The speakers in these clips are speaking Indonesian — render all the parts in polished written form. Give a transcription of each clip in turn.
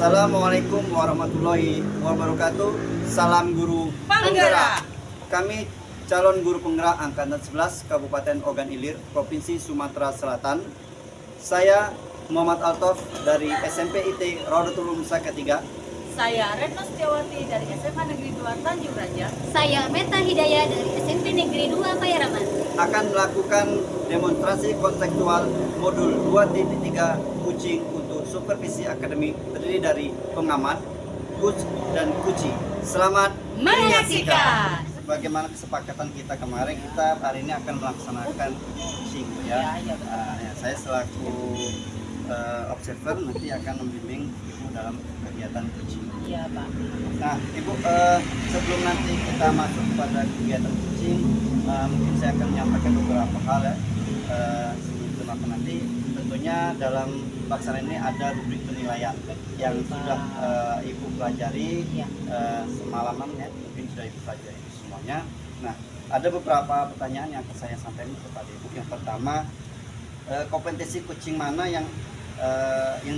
Assalamualaikum warahmatullahi wabarakatuh. Salam guru penggerak. Kami calon guru penggerak angkatan 11 Kabupaten Ogan Ilir, Provinsi Sumatera Selatan. Saya Muhammad Altof dari SMP IT Raudatul Ulum Ketiga. Saya Retno Setiawati dari SMA Negeri 2 Tanjung Raja. Saya Meta Hidayah dari SMP Negeri 2 Payaraman. Akan melakukan demonstrasi konseptual modul 2.3 kucing untuk supervisi akademik terdiri dari pengamat, coach, dan kuci. Selamat Menyaksikan. Bagaimana kesepakatan kita kemarin, kita hari ini akan melaksanakan kucing ya. Saya selaku observer nanti akan membimbing Ibu dalam kegiatan kucing. Iya, Pak. Nah, Ibu, sebelum nanti kita masuk pada kegiatan kucing, mungkin saya akan menyampaikan beberapa hal ya. Sebelum apa nanti, tentunya dalam pelaksanaan ini ada rubrik penilaian yang sudah Ibu pelajari semalaman ya, mungkin sudah Ibu pelajari semuanya. Nah, ada beberapa pertanyaan yang akan saya sampaikan kepada Ibu. Yang pertama, kompetensi kucing mana yang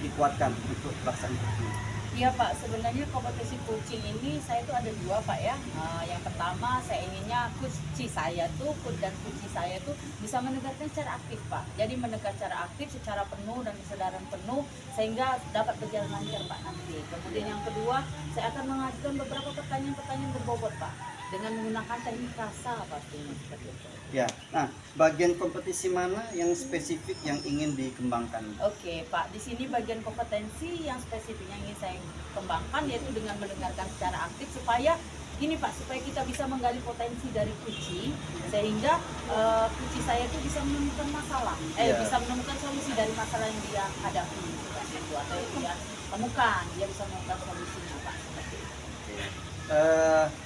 dikuatkan untuk pelaksanaan kucing? Iya, Pak, sebenarnya kompetensi kucing ini saya tuh ada dua, Pak ya. Yang pertama, saya inginnya kuci saya tuh bisa mendengarkan secara aktif, Pak. Jadi mendengar secara aktif, secara penuh dan kesadaran penuh sehingga dapat berjalan lancar, Pak, nanti. Kemudian yang kedua, saya akan mengajukan beberapa pertanyaan-pertanyaan berbobot, Pak, dengan menggunakan teknik rasa pastinya seperti itu. Ya, nah bagian kompetisi mana yang spesifik yang ingin dikembangkan? Oke, Pak, di sini bagian kompetensi yang spesifik yang ingin saya kembangkan yaitu dengan mendengarkan secara aktif supaya gini, Pak, supaya kita bisa menggali potensi dari kucing sehingga kucing saya itu bisa menemukan masalah, bisa menemukan solusi dari masalah yang dia hadapi seperti itu, atau yang dia temukan, dia bisa menemukan solusinya, Pak, seperti itu.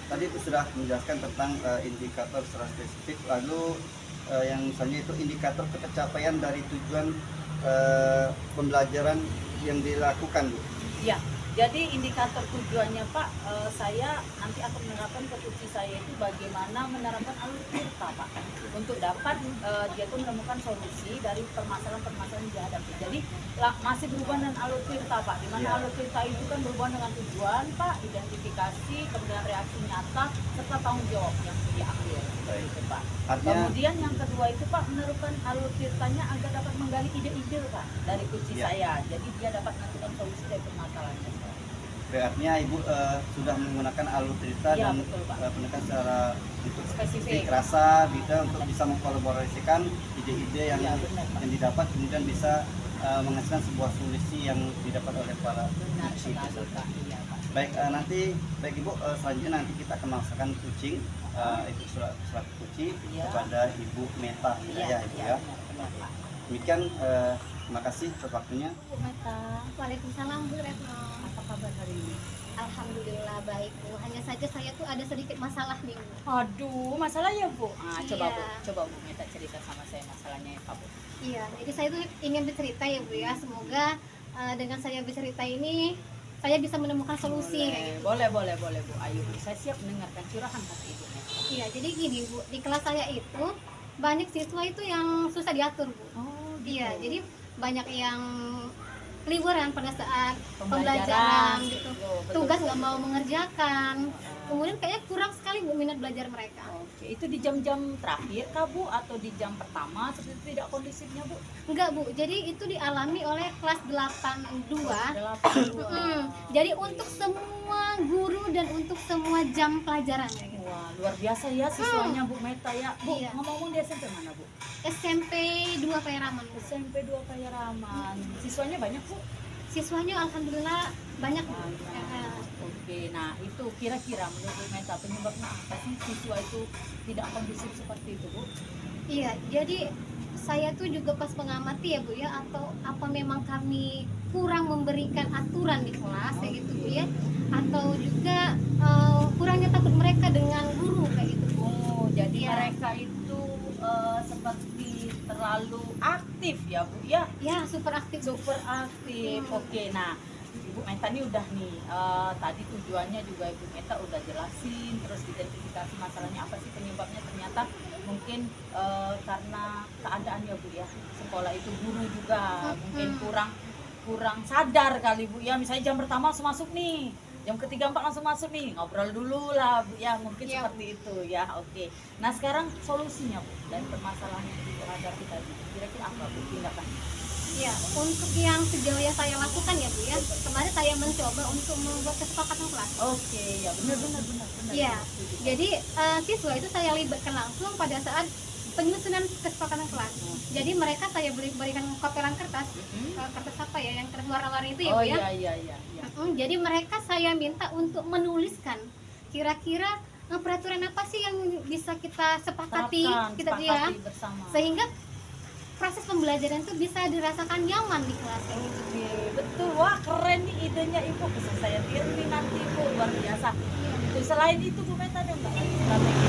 Tadi itu sudah menjelaskan tentang indikator secara spesifik, lalu yang misalnya itu indikator tercapaian dari tujuan pembelajaran yang dilakukan, Bu. Ya, jadi indikator tujuannya, Pak, saya nanti akan menerapkan ke kucing saya itu bagaimana menerapkan alur tirta, Pak, untuk dapat dia tuh menemukan solusi dari permasalahan-permasalahan yang dihadapi. Jadi masih berhubungan dengan alur tirta, Pak, di mana alur tirta itu kan berhubungan dengan tujuan, Pak, identifikasi, kemudian reaksi nyata, serta tanggung jawab yang diambil. Itu, Pak. Kemudian yang kedua itu, Pak, menerapkan alur tirtanya agar dapat menggali ide-ide, Pak, dari kucing saya. Jadi dia dapat menentukan solusi dari permasalahannya. Artinya Ibu sudah menggunakan alur cerita dan pendekatan secara untuk spesifik rasa untuk bisa mengkolaborasikan ide-ide yang didapat, kemudian bisa menghasilkan sebuah solusi yang didapat oleh para kucing. Baik, baik Ibu, selanjutnya nanti kita akan melaksanakan kucing, Ibu selaku kucing kepada Ibu Meta Hidayah, Ibu ya. Demikian, terima kasih atas waktunya. Bu Meta. Waalaikumsalam, Bu Retno. Apa kabar hari ini? Alhamdulillah baik, Bu. Hanya saja saya tuh ada sedikit masalah nih, Bu. Aduh, masalah ya, Bu? Iya. Coba Bu minta cerita sama saya masalahnya ya, Pak, Bu. Iya, jadi saya tuh ingin bercerita ya, Bu ya. Semoga dengan saya bercerita ini saya bisa menemukan solusi kayak gitu. Boleh, Bu. Ayo, Bu. Saya siap mendengarkan curahan hati Ibu. Iya, jadi gini, Bu. Di kelas saya itu banyak siswa itu yang susah diatur, Bu. Oh, gitu. Iya, jadi banyak yang keliburan pada saat pembelajaran gitu. Tugas nggak mau mengerjakan. Kemudian kayaknya kurang sekali, Bu, minat belajar mereka. Oke, itu di jam-jam terakhir kah, Bu, atau di jam pertama seperti tidak kondisifnya, Bu? Enggak, Bu. Jadi itu dialami oleh kelas 82. 82. Jadi untuk semua guru dan untuk semua jam pelajaran kayak gitu. Wah, luar biasa ya siswanya, Bu Meta ya. Bu, Iya. ngomong-ngomong di SMP mana, Bu? SMP 2 Payaraman, Bu. SMP 2 Payaraman. Siswanya banyak, Bu? Siswanya alhamdulillah banyak, Bu. Oke, nah itu kira-kira menurut Bu Meta penyebabnya apa sih siswa itu tidak kondusif seperti itu, Bu? Iya, jadi saya tuh juga pas mengamati ya, Bu ya, atau apa memang kami kurang memberikan aturan di kelas kayak gitu, Bu ya, atau juga kurangnya takut mereka dengan guru kayak gitu, Bu. Oh, jadi Iya. mereka itu seperti terlalu aktif ya, Bu ya? Ya, super aktif, Bu. Super aktif. Oke, nah Ibu Meta ini udah nih tadi tujuannya juga Ibu Meta udah jelasin, terus identifikasi masalahnya apa sih penyebabnya, ternyata mungkin karena keadaan ya, Bu ya, sekolah itu guru juga mungkin kurang kurang sadar kali Bu ya, misalnya jam pertama langsung masuk nih, jam ketiga empat langsung masuk nih, ngobrol dulu lah Bu ya, mungkin Iya, seperti itu ya. Oke, nah sekarang solusinya Bu dari permasalahan yang dihadapi tadi, kira-kira apa Bu tindakan? Ya, untuk yang sejauh yang saya lakukan ya Bu ya, kemarin saya mencoba untuk membuat kesepakatan kelas. Oke, ya benar. Iya, jadi siswa itu saya libatkan langsung pada saat penyusunan kesepakatan kelas. Jadi mereka saya berikan koperan kertas, kertas apa ya, yang kertas warna-warni itu ya Oh Bu ya. iya. Jadi mereka saya minta untuk menuliskan kira-kira peraturan apa sih yang bisa kita sepakati, kita ya, sepakati bersama. sehingga proses pembelajaran itu bisa dirasakan nyaman di kelas. Oke, betul. Wah, keren nih idenya Ibu. Bisa saya tiru nih nanti Ibu, luar biasa. Itu selain itu Bu Meta ada nggak lagi strategi?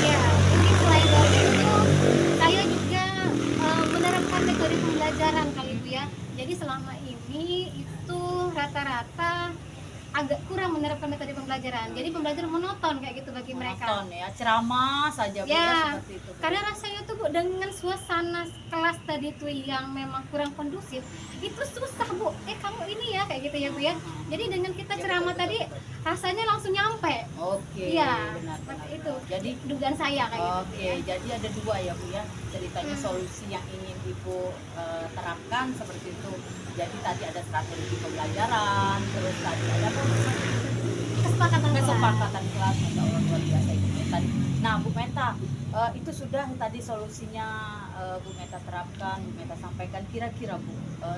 Ya, jadi selain dari itu, saya juga menerapkan metode pembelajaran kali Bu ya. Jadi selama ini itu rata-rata agak kurang menerapkan metode pembelajaran. Jadi pembelajaran monoton kayak gitu bagi mereka. Monoton ya, ceramah saja Bu ya, Ya, seperti itu. Bu. karena rasanya tuh Bu, dengan suasana kelas tadi tuh yang memang kurang kondusif, itu susah Bu. Kamu ini ya kayak gitu ya Bu ya. Jadi dengan kita Ya, ceramah betul, tadi betul. rasanya langsung nyampe. Oke, Iya, benar. seperti itu. Jadi Dugaan saya kayak gitu. oke, jadi ada dua ya Bu ya, ceritanya solusi yang ingin Ibu terapkan seperti itu. Jadi tadi ada strategi pembelajaran, terus tadi ada apa? Kesepakatan kelas. Kesepakatan kelas, Masya Allah, luar biasa Ibu Meta. Nah Bu Meta, itu sudah tadi solusinya Bu Meta terapkan, Bu Meta sampaikan. Kira-kira Bu,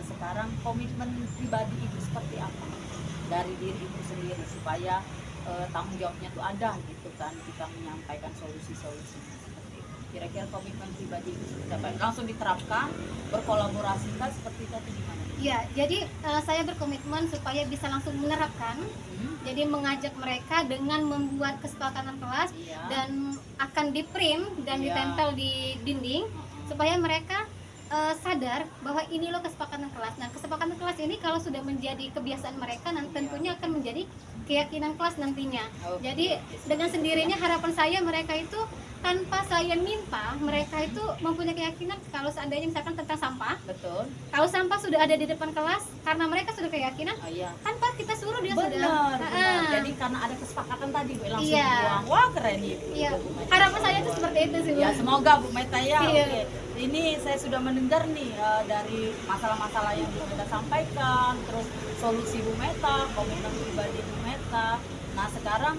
sekarang komitmen pribadi Ibu seperti apa dari diri Ibu sendiri supaya tanggung jawabnya tuh ada gitu kan, kita menyampaikan solusi-solusi seperti itu. Kira-kira komitmen pribadi Ibu seperti apa? Langsung diterapkan, berkolaborasi kan seperti tadi gimana? Ya, jadi saya berkomitmen supaya bisa langsung menerapkan. Jadi mengajak mereka dengan membuat kesepakatan kelas Iya. dan akan di-print dan Iya. ditempel di dinding supaya mereka sadar bahwa ini loh kesepakatan kelas. Nah, kesepakatan kelas ini kalau sudah menjadi kebiasaan mereka, nanti tentunya akan menjadi keyakinan kelas nantinya. Oke. Jadi dengan sendirinya harapan saya mereka itu tanpa saya minta, mereka itu mempunyai keyakinan kalau seandainya misalkan tentang sampah, Betul. kalau sampah sudah ada di depan kelas, karena mereka sudah keyakinan, Oh iya. tanpa kita suruh dia Benar, sudah. benar. Jadi karena ada kesepakatan tadi Bu, langsung Iya. dibuang. Wah keren nih. Iya, Bu Meta. harapan saya itu seperti itu sih Bu. Ya semoga Bu Meta ya. Iya. Oke. Ini saya sudah mendengar nih dari masalah-masalah yang Bu Meta sampaikan, terus solusi Bu Meta, komitmen pribadi Bu Meta. Nah sekarang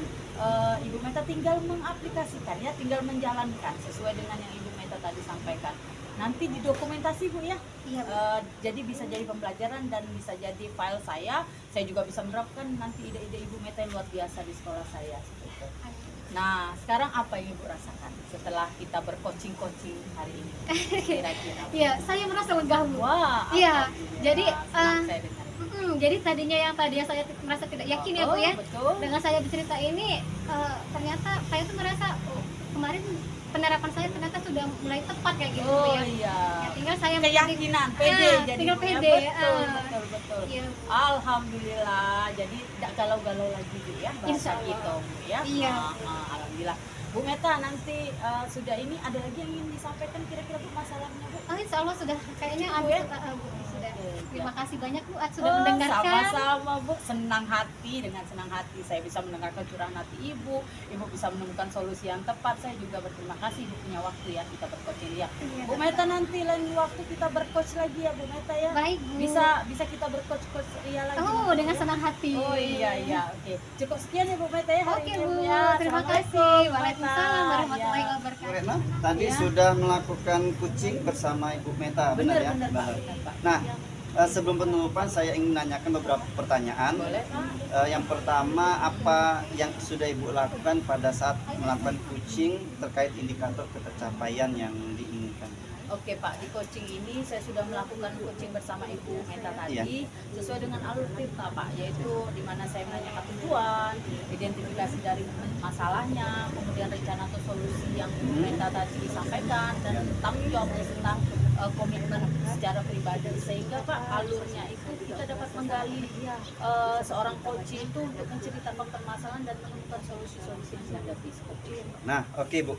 Ibu Meta tinggal mengaplikasikan ya, tinggal menjalankan sesuai dengan yang Ibu Meta tadi sampaikan. Nanti didokumentasi Bu ya. Iya, Bu. Jadi bisa jadi pembelajaran dan bisa jadi file saya juga bisa menerapkan nanti ide-ide Ibu Meta yang luar biasa di sekolah saya seperti itu. Nah sekarang apa yang Ibu rasakan setelah kita bercoaching hari ini kira-kira? Iya, saya merasa lega Bu. Wah, Iya, alhamdulillah. jadi, Senang saya dengar. Jadi tadinya yang tadi saya merasa tidak yakin ya Bu ya. Betul. Dengan saya bercerita ini, ternyata saya tuh merasa kemarin penerapan saya ternyata sudah mulai tepat kayak gitu Bu Oh ya. iya. Ya, tinggal saya Keyakinan, pede jadi tinggal Bu, ya. pede. Betul. Iya, Bu. Alhamdulillah, jadi tidak galau-galau lagi Bu ya, bahasa Insya Allah. gitu Bu ya. Iya. Alhamdulillah. Bu Meta nanti sudah ini ada lagi yang ingin disampaikan kira-kira Bu masalahnya Bu? Insya Allah sudah kayaknya Cukup ya? Bu, sudah. Oke, Terima ya. kasih banyak Bu sudah Oh, mendengarkan. sama-sama Bu, senang hati, dengan senang hati saya bisa mendengarkan curahan hati Ibu bisa menemukan solusi yang tepat. Saya juga berterima kasih Ibu punya waktu ya, kita bercoaching ya. Iya, Bu Meta nanti lain waktu kita bercoach lagi ya Bu Meta ya. Baik Bu. Bisa kita bercoach Ria lagi. Oh, dengan senang hati. Oh iya, oke. Cukup sekian ya Bu Meta ya hari Oke ini, Bu, ya. terima Assalamualaikum, kasih. Bu Meta. Waalaikumsalam warahmatullahi Ya. wabarakatuh. Bu Retno, tadi Ya. sudah melakukan coaching bersama Ibu Meta, benar ya? Benar Pak. Benar. Benar, Pak. Nah, sebelum penutupan saya ingin menanyakan beberapa pertanyaan. Boleh Pak? Yang pertama, apa yang sudah Ibu lakukan pada saat melakukan coaching terkait indikator ketercapaian yang diinginkan? Oke Pak, di coaching ini saya sudah melakukan coaching bersama Ibu Meta tadi sesuai dengan alur tirta Pak, yaitu di mana saya menanyakan tujuan, identifikasi dari masalahnya, kemudian rencana atau solusi yang Ibu Meta tadi sampaikan, dan tanggung jawab tentang komitmen secara pribadi, sehingga Pak alurnya itu kita dapat menggali seorang coaching itu untuk menceritakan permasalahan dan menemukan solusi-solusi yang dihadapi seperti itu. Nah, oke Bu.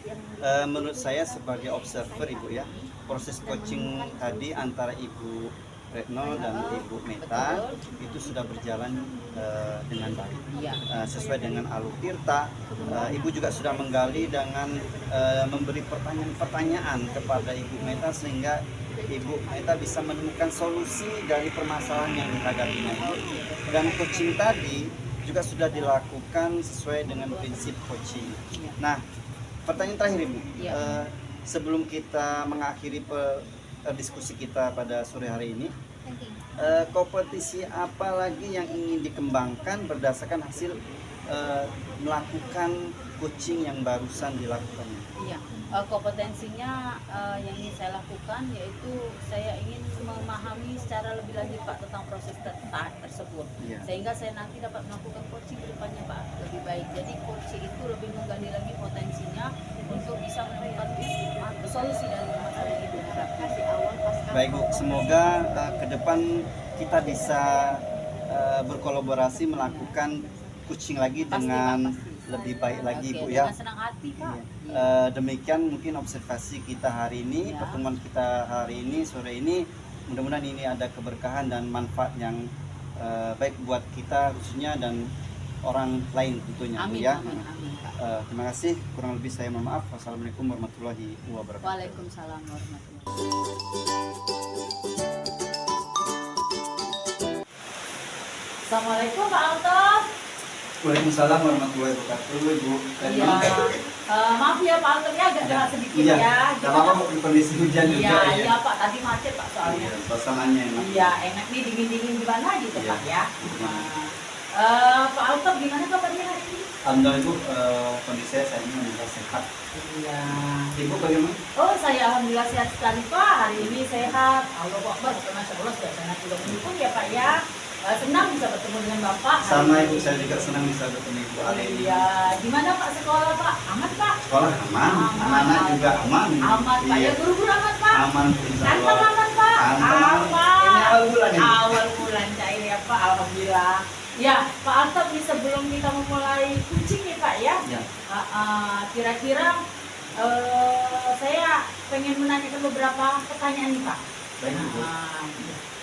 Menurut saya sebagai observer Ibu ya, proses coaching tadi antara Ibu Retno dan Ibu Meta itu sudah berjalan dengan baik. Iya. Sesuai dengan alur tirta, Ibu juga sudah menggali dengan memberi pertanyaan-pertanyaan kepada Ibu Meta sehingga Ibu Meta bisa menemukan solusi dari permasalahan yang dihadapinya itu. Dan coaching tadi juga sudah dilakukan sesuai dengan prinsip coaching. Nah, pertanyaan terakhir Ibu, Iya. sebelum kita mengakhiri diskusi kita pada sore hari ini, Oke. kompetisi apa lagi yang ingin dikembangkan berdasarkan hasil melakukan coaching yang barusan dilakukan? Iya, kompetensinya yang ingin saya lakukan yaitu saya ingin memahami secara lebih lanjut Pak tentang proses tersebut, Iya. sehingga saya nanti dapat melakukan coaching ke depannya Pak lebih baik. Jadi coaching itu lebih menggali lagi potensinya untuk bisa menemukan solusi dari masalah itu. Kasih awal pasca. Baik Bu, semoga ke depan kita bisa berkolaborasi melakukan coaching lagi Pasti, dengan Pak, pasti. lebih baik lagi Oke, Bu ya. dengan senang hati Pak. Iya. Demikian mungkin observasi kita hari ini, Ya. pertemuan kita hari ini, sore ini. Mudah-mudahan ini ada keberkahan dan manfaat yang baik buat kita khususnya dan orang lain tentunya Bu Amin, ya. amin, amin Pak. Terima kasih, kurang lebih saya mohon maaf. Wassalamualaikum warahmatullahi wabarakatuh. Waalaikumsalam warahmatullahi wabarakatuh. Assalamualaikum Pak Alto. Waalaikumsalam warahmatullahi wabarakatuh, Ibu. Iya. Maaf ya Pak Alto ya agak gerak sedikit Iya, ya. gak apa-apa kondisi hujan juga Iya, ya. iya Pak, tadi macet Pak soalnya. Iya, suasananya enak. Iya, enak nih dingin-dingin gimana gitu Iya. Pak ya. Pak Alto gimana kabarnya hari ini? Alhamdulillah Ibu, kondisi saya ini meninggal sehat. Iya. Ibu bagaimana? Oh, saya alhamdulillah sehat sekali Pak. Hari ini sehat. Allahu Akbar, masya Allah sudah sangat juga mendukung ya Pak ya. Senang bisa bertemu dengan Bapak. hari Sama ini. Ibu, saya juga senang bisa bertemu Ibu hari ini. Iya, gimana Pak sekolah Pak? Aman Pak? Sekolah aman, anak-anak juga aman. Aman Pak, Iya. ya guru-guru aman Pak? Aman, insya Kantong Allah. aman Pak? Kantong aman. Ini awal bulan ini. Awal bulan cair ya Pak, alhamdulillah. Ya, Pak Arto nih sebelum kita memulai coaching nih Pak ya. Ya. Kira-kira saya pengen menanyakan beberapa pertanyaan nih Pak. Baik Ibu.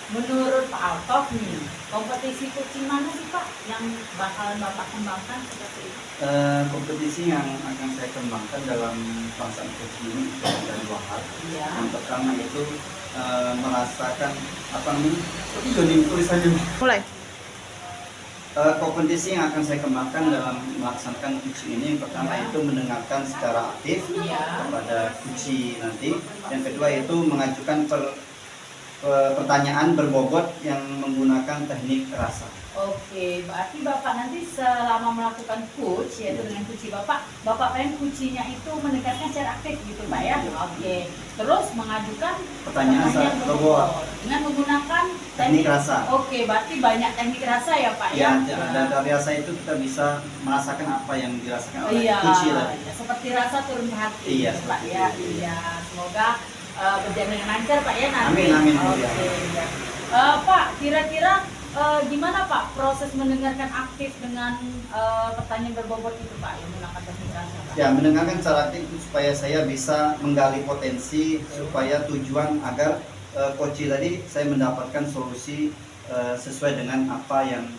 Menurut Pak Alto nih, kompetisi coaching mana sih Pak yang bakalan Bapak kembangkan seperti itu? Kompetisi yang akan saya kembangkan dalam pelaksanaan coaching ini ada dua hal. Iya. Yang pertama itu merasakan apa namanya? Ini tulisannya. Mulai. Kompetisi yang akan saya kembangkan dalam melaksanakan coaching ini, yang pertama Ya. itu mendengarkan secara aktif Iya. kepada coaching nanti. Yang kedua itu mengajukan pertanyaan berbobot yang menggunakan teknik rasa. Oke, berarti Bapak nanti selama melakukan coach, yaitu dengan coaching Bapak pengen coachingnya itu mendekatkan secara aktif gitu Pak ya? Oke, terus mengajukan Pertanyaan berbobot berbobot. dengan menggunakan Teknik rasa. Oke, berarti banyak teknik rasa ya Pak Ya, ya? dari rasa itu kita bisa merasakan apa yang dirasakan oleh Iya, coaching tadi. ya, seperti rasa turun ke hati Iya, gitu, Pak seperti ya. itu. Iya, semoga berjalan dengan lancar Pak ya nanti. Amin, amin, Bu, Oke, ya. ya. Pak, kira-kira gimana Pak proses mendengarkan aktif dengan pertanyaan berbobot itu Pak yang menggunakan teknik rasa Pak? Ya, mendengarkan secara aktif itu supaya saya bisa menggali potensi, supaya tujuan agar coaching tadi saya mendapatkan solusi sesuai dengan apa yang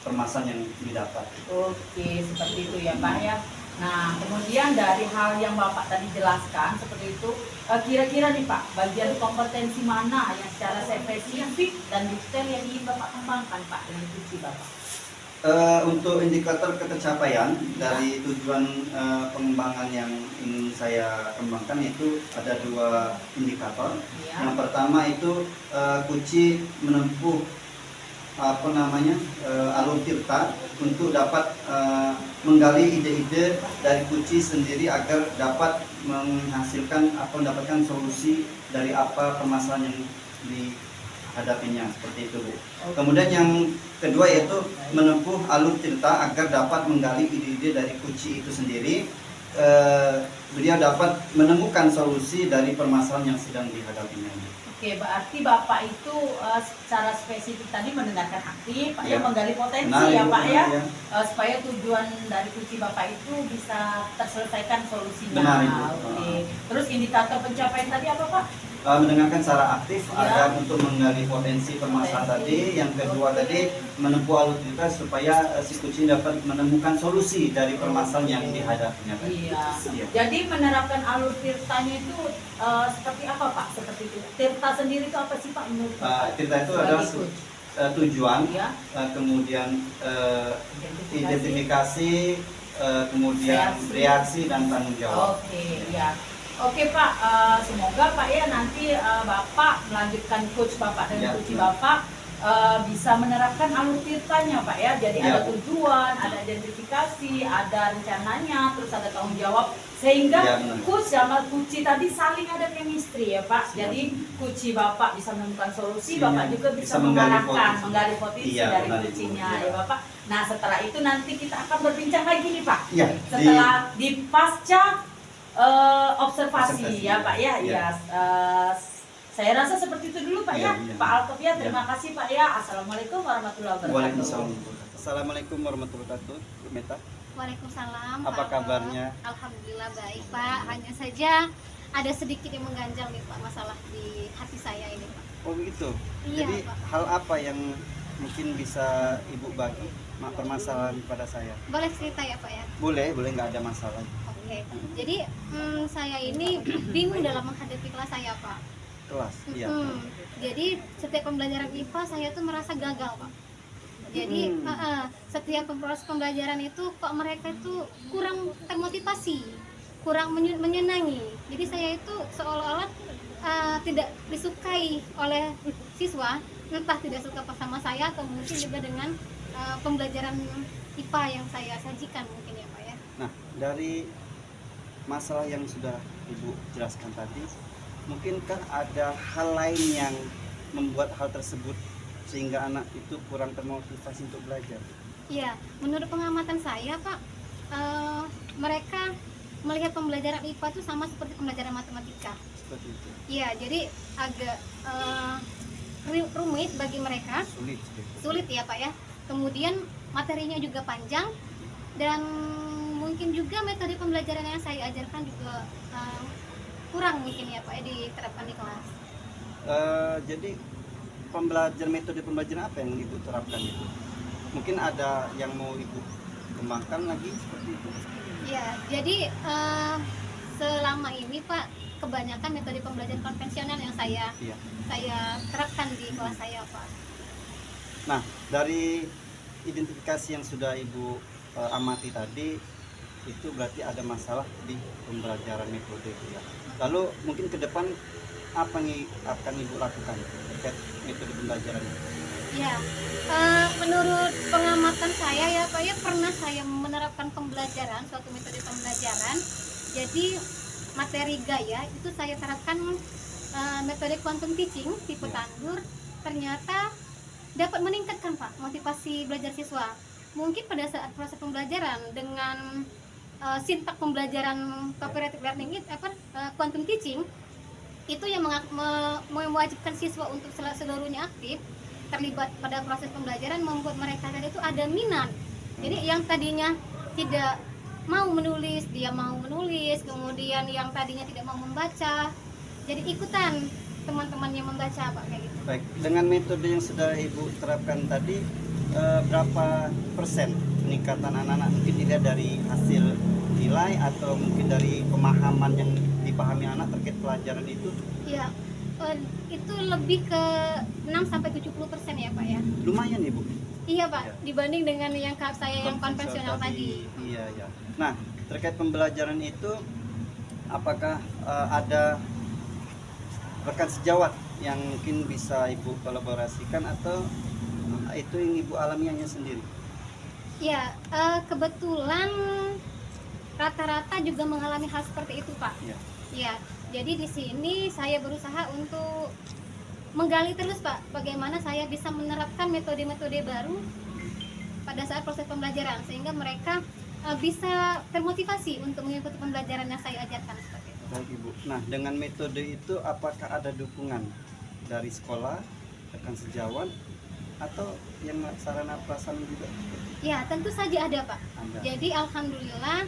permasalahan yang didapat. Oke, seperti itu ya Pak ya. Nah, kemudian dari hal yang Bapak tadi jelaskan seperti itu, kira-kira nih Pak, bagian kompetensi mana yang secara spesifik dan detail yang ingin Bapak kembangkan Pak dengan coaching Bapak? Untuk indikator ketercapaian dari tujuan pengembangan yang ingin saya kembangkan itu ada dua indikator. Ya. Yang pertama itu coaching menempuh apa namanya alur tirta untuk dapat menggali ide-ide dari coaching sendiri agar dapat menghasilkan atau mendapatkan solusi dari apa permasalahan yang dihadapinya seperti itu Bu. Kemudian yang kedua yaitu menempuh alur tirta agar dapat menggali ide-ide dari coaching itu sendiri. Beliau dapat menemukan solusi dari permasalahan yang sedang dihadapinya. Oke, Oke, berarti Bapak itu secara spesifik tadi mendengarkan aktif, Pak ya, Ya. menggali potensi Benar, ya Ibu, Pak ya, benar, ya. supaya tujuan dari kunci Bapak itu bisa terselesaikan solusinya. Benar, Ibu. Oke. Terus indikator pencapaian tadi apa Pak? Mendengarkan secara aktif Ya. agar untuk menggali potensi permasalahan tadi. Yang kedua tadi menempuh aluritas supaya si kucing dapat menemukan solusi dari permasalahan yang dihadapinya tadi. Iya. Iya. Jadi menerapkan alur tirtanya itu seperti apa Pak? Seperti itu. Tirta sendiri itu apa sih Pak menurut Bapak? Tirta itu Sebagai adalah coach. tujuan, Ya. kemudian identifikasi, kemudian reaksi dan tanggung jawab. Oke, ya. Oke Pak, semoga Pak ya nanti Bapak melanjutkan coach Bapak Ya, dan coach benar. Bapak bisa menerapkan alur tirtanya Pak ya. Jadi Ya. ada tujuan, ada identifikasi, ada rencananya, terus ada tanggung jawab, sehingga Ya, benar. coach sama kuci tadi saling ada chemistry ya Pak. Ya. Jadi kuci Bapak bisa menemukan solusi, Iya, Bapak juga bisa bisa menggali mengarahkan, potensi. menggali potensi Iya, dari benar, Ibu. kucinya Iya. ya Bapak. Nah setelah itu nanti kita akan berbincang lagi nih Pak. Iya, Setelah di pasca observasi Observasi, ya Pak ya, ya. ya. Saya rasa seperti itu dulu Pak ya, Iya, iya. Pak Altof ya. Terima kasih Pak ya. Assalamualaikum warahmatullahi wabarakatuh. Waalaikumsalam. Assalamualaikum warahmatullahi wabarakatuh. Bu Meta. Waalaikumsalam. Apa Pak Alto. kabarnya? Alhamdulillah baik Pak. Hanya saja ada sedikit yang mengganjal nih Pak, masalah di hati saya ini Pak. Oh begitu. Iya, Jadi Pak. hal apa yang mungkin bisa Ibu bagi permasalahan pada saya? Boleh cerita ya Pak ya? Boleh, nggak ada masalah. Oke. Jadi saya ini bingung dalam menghadapi kelas saya Pak. Kelas, iya. Jadi setiap pembelajaran IPA saya tuh merasa gagal Pak. Jadi setiap proses pembelajaran itu kok mereka itu kurang termotivasi, kurang menyenangi. Jadi saya itu seolah-olah tidak disukai oleh siswa, entah tidak suka sama saya atau mungkin juga dengan pembelajaran IPA yang saya sajikan mungkin ya Pak ya. Nah, dari masalah yang sudah Ibu jelaskan tadi, mungkinkah ada hal lain yang membuat hal tersebut sehingga anak itu kurang termotivasi untuk belajar? Iya, menurut pengamatan saya Pak, mereka melihat pembelajaran IPA itu sama seperti pembelajaran matematika. Seperti itu. Iya, jadi agak rumit bagi mereka, Sulit seperti itu. sulit ya Pak ya. Kemudian materinya juga panjang dan mungkin juga metode pembelajaran yang saya ajarkan juga kurang mungkin ya Pak ya diterapkan di kelas. Jadi metode pembelajaran apa yang Ibu terapkan itu? Mungkin ada yang mau Ibu kembangkan lagi seperti itu? Ya, jadi selama ini Pak kebanyakan metode pembelajaran konvensional yang saya Iya. terapkan di kelas saya Pak. Nah, dari identifikasi yang sudah Ibu amati tadi, itu berarti ada masalah di pembelajaran metode itu ya. Lalu mungkin ke depan apa yang akan Ibu lakukan terkait metode pembelajaran itu? Ya, menurut pengamatan saya ya Pak ya, pernah saya menerapkan pembelajaran, suatu metode pembelajaran. Jadi materi gaya itu saya terapkan metode quantum teaching tipe Tandur, ternyata dapat meningkatkan Pak motivasi belajar siswa. Mungkin pada saat proses pembelajaran dengan sintak pembelajaran cooperative learning itu quantum teaching itu yang mewajibkan siswa untuk seluruhnya aktif terlibat pada proses pembelajaran, membuat mereka tadi itu ada minat. Jadi yang tadinya tidak mau menulis, dia mau menulis, kemudian yang tadinya tidak mau membaca jadi ikutan teman-temannya membaca Pak, kayak gitu. Baik, dengan metode yang sudah Ibu terapkan tadi, berapa persen peningkatan anak-anak, mungkin dilihat dari hasil nilai atau mungkin dari pemahaman yang dipahami anak terkait pelajaran itu? Ya, itu lebih ke 6-70% ya Pak ya. Lumayan Ibu. Iya Pak, Ya. dibanding dengan yang saya yang konvensional tadi. Iya, ya. Nah, terkait pembelajaran itu, apakah ada rekan sejawat yang mungkin bisa Ibu kolaborasikan atau itu yang Ibu alami hanya sendiri? Ya, kebetulan rata-rata juga mengalami hal seperti itu Pak. Iya. Ya, jadi di sini saya berusaha untuk menggali terus Pak, bagaimana saya bisa menerapkan metode-metode baru pada saat proses pembelajaran sehingga mereka bisa termotivasi untuk mengikuti pembelajaran yang saya ajarkan seperti itu. Baik Ibu. Nah, dengan metode itu apakah ada dukungan dari sekolah, rekan sejawat, atau yang sarana prasarana juga? Ya, tentu saja ada, Pak. Ada. Jadi alhamdulillah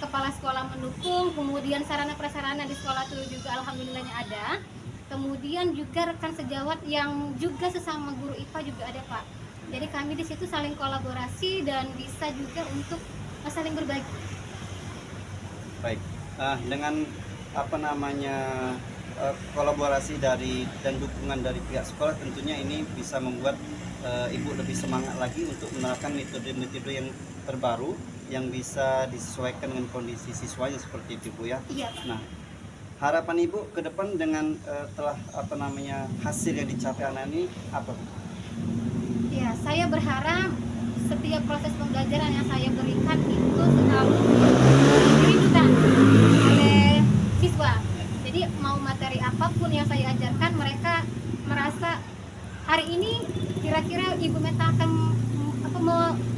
kepala sekolah mendukung, kemudian sarana prasarana di sekolah itu juga alhamdulillahnya ada. Kemudian juga rekan sejawat yang juga sesama guru IPA juga ada, Pak. Jadi kami di situ saling kolaborasi dan bisa juga untuk saling berbagi. Baik, dengan apa namanya kolaborasi dari dan dukungan dari pihak sekolah, tentunya ini bisa membuat ibu lebih semangat lagi untuk menerapkan metode-metode yang terbaru yang bisa disesuaikan dengan kondisi siswanya seperti itu, Bu ya. Iya, Pak. Nah, harapan ibu ke depan dengan telah apa namanya hasil yang dicapai anak ini apa, Bu? Ya, saya berharap setiap proses pembelajaran yang saya berikan itu selalu dirindukan oleh siswa. Jadi mau materi apapun yang saya ajarkan, mereka merasa hari ini kira-kira Ibu Meta akan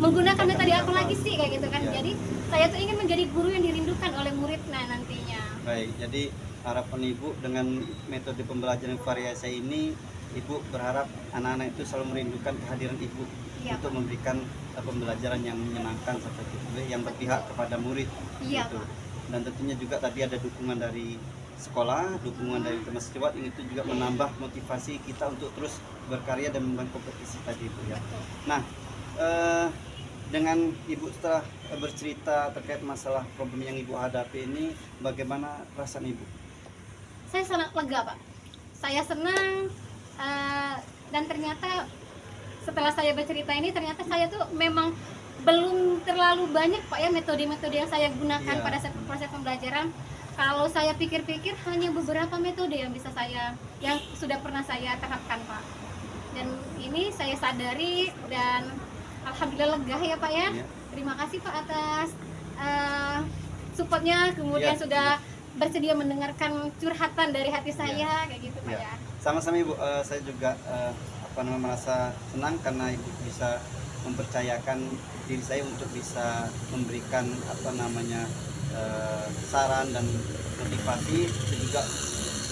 menggunakan metode apa lagi sih, kayak gitu kan. Ya. Jadi saya tuh ingin menjadi guru yang dirindukan oleh muridnya nantinya. Baik, jadi harapan ibu dengan metode pembelajaran variasi ini, ibu berharap anak-anak itu selalu merindukan kehadiran ibu Iya, untuk memberikan pembelajaran yang menyenangkan seperti itu, yang berpihak kepada murid. Iya, Gitu. Pak. Dan tentunya juga tadi ada dukungan dari sekolah, dukungan dari teman sejawat, itu juga menambah motivasi kita untuk terus berkarya dan membangun kompetisi tadi itu ya. Nah, dengan ibu setelah bercerita terkait masalah problem yang ibu hadapi ini, bagaimana perasaan ibu? Saya sangat lega, Pak. Saya senang dan ternyata setelah saya bercerita ini, ternyata saya tuh memang belum terlalu banyak, Pak ya, metode-metode yang saya gunakan Iya. pada proses pembelajaran. Kalau saya pikir-pikir hanya beberapa metode yang yang sudah pernah saya terapkan, Pak. Dan ini saya sadari dan alhamdulillah lega ya, Pak ya. Iya. Terima kasih, Pak, atas supportnya, kemudian Iya, sudah bersedia mendengarkan curhatan dari hati saya, kayak gitu, Pak Iya. ya. Sama-sama ibu, saya juga merasa senang karena ibu bisa mempercayakan diri saya untuk bisa memberikan saran dan motivasi. Itu juga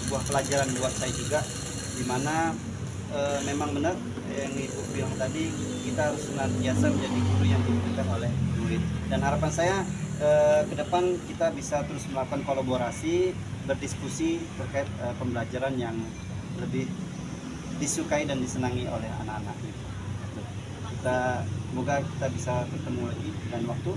sebuah pelajaran buat saya juga, dimana memang benar yang ibu bilang tadi, kita harus senantiasa menjadi guru yang dibutuhkan oleh murid. Dan harapan saya ke depan kita bisa terus melakukan kolaborasi, berdiskusi terkait pembelajaran yang lebih disukai dan disenangi oleh anak-anak. Semoga kita bisa bertemu lagi dan waktu.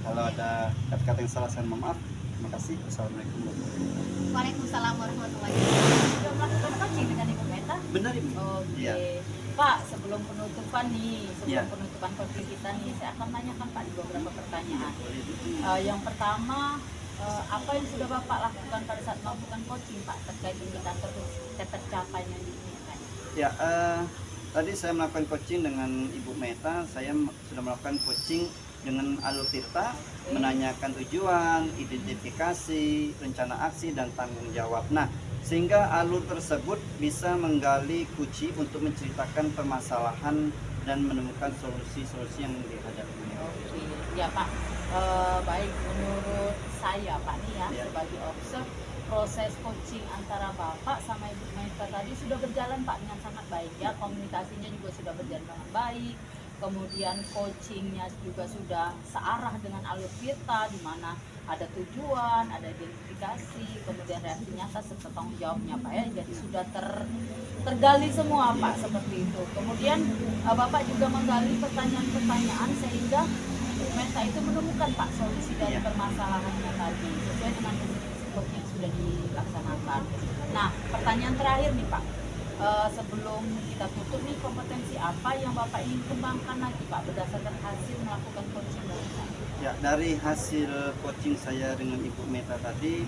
Kalau ada kata-kata yang salah, saya mohon maaf. Terima kasih. Assalamualaikum warahmatullahi wabarakatuh. Waalaikumsalam warahmatullahi wabarakatuh. Sudah melakukan coaching dengan Ibu Meta? Benar ibu? Oke. Iya. Pak, sebelum penutupan Iya. penutupan coaching kita nih, saya akan tanyakan Pak di beberapa pertanyaan. Yang pertama, apa yang sudah Bapak lakukan pada saat melakukan coaching, Pak, terkait indikator tercapainya yang diinginkan? Ya, tadi saya melakukan coaching dengan Ibu Meta. Saya sudah melakukan coaching dengan alur tirta, menanyakan tujuan, identifikasi, rencana aksi, dan tanggung jawab. Nah, sehingga alur tersebut bisa menggali kunci untuk menceritakan permasalahan dan menemukan solusi-solusi yang dihadapi. Oke, ya Pak. Baik, menurut saya Pak nih ya, Ya. sebagai observ, proses coaching antara Bapak sama Ibu Meta tadi sudah berjalan Pak dengan sangat baik ya, komunikasinya juga sudah berjalan dengan baik. Kemudian coachingnya juga sudah searah dengan alur tirta, di mana ada tujuan, ada identifikasi, kemudian reaksi nyata serta tanggung jawabnya Pak ya. Jadi sudah tergali semua Pak seperti itu. Kemudian Bapak juga menggali pertanyaan-pertanyaan sehingga Meta itu menemukan Pak solusi dari permasalahannya tadi sesuai dengan definisi coaching yang sudah dilaksanakan. Nah, pertanyaan terakhir nih Pak. Sebelum kita tutup nih, kompetensi apa yang Bapak ingin kembangkan lagi Pak berdasarkan hasil melakukan coaching dari saya? Ya, dari hasil coaching saya dengan Ibu Meta tadi,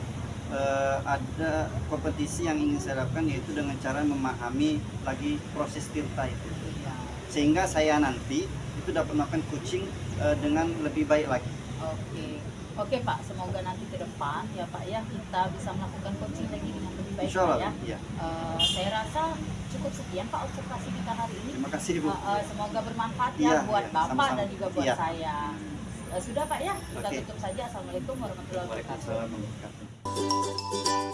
ada kompetisi yang ingin saya lakukan, yaitu dengan cara memahami lagi proses tirta itu, Ya. sehingga saya nanti itu dapat melakukan coaching dengan lebih baik lagi. Oke Pak, semoga nanti ke depan ya Pak ya kita bisa melakukan coaching lagi dengan lebih baik Insya Allah, Pak ya. iya. Saya rasa cukup sekian Pak observasi kita hari ini. Terima kasih Ibu. Semoga bermanfaat Iya, ya buat iya, Bapak sama-sama. dan juga buat Iya. saya. Sudah Pak ya, kita Oke. tutup saja. Assalamualaikum warahmatullahi wabarakatuh. Waalaikumsalam warahmatullahi wabarakatuh.